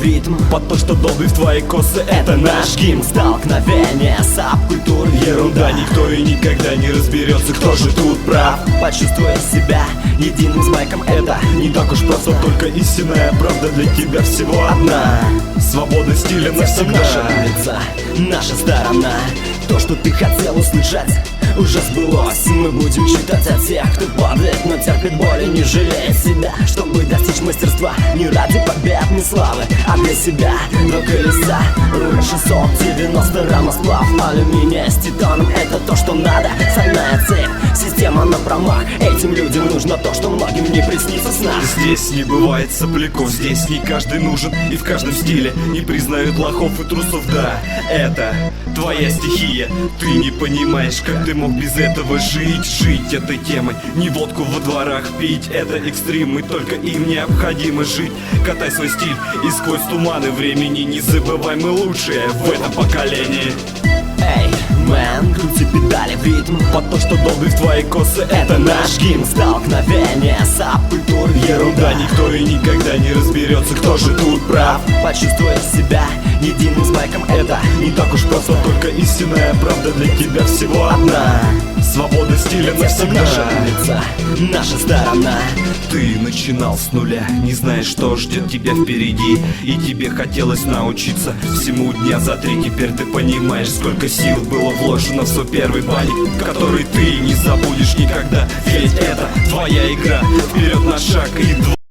в ритм, под то, что долбит в твои косы. Это наш гимн, столкновение сабкультур, ерунда. Никто и никогда не разберется, кто же тут прав. Почувствуя себя единым с майком, это не так уж просто. Только истинная правда для тебя всего одна. Свобода стиля навсегда. Наша улица, наша сторона. То, что ты хотел услышать, уже сбылось. Мы будем читать о тех, кто падает, но терпит боль и не жалеет себя, чтобы достичь мастерства. Не ради побед, не славы, а для себя. До колеса руль 690 рамосплав алюминия с титаном. Это то, что надо, стальная цепь, система на промах. Этим людям нужно то, что многим не приснится сна. Здесь не бывает сопляков, здесь не каждый нужен и в каждом стиле не признают лохов и трусов. Да, это твоя стихия. Ты не понимаешь, как ты мог без этого жить. Жить этой темой, не водку во дворах пить. Это экстрим, и только им необходимо жить. Катай свой стиль и сквозь туманы времени. Не забывай, мы лучшие в этом поколении. Эй, мэн, крути педали в ритм, под то, что долбит в твои косы. Это наш гимн, столкновение сабкультур, ерунда. Никто и никогда не разберется, кто же тут прав. Почувствуя себя единым с майком, это не так уж просто. Только истинная правда для тебя всего одна. Свобода стиля навсегда. Наша улица, наша сторона. Ты начинал с нуля, не знаешь, что ждет тебя впереди. И тебе хотелось научиться всему дня за 3. Теперь ты понимаешь, сколько сил было вложено в свой первый банник, который ты не забудешь никогда. Ведь это твоя игра, вперед на шаг и 2.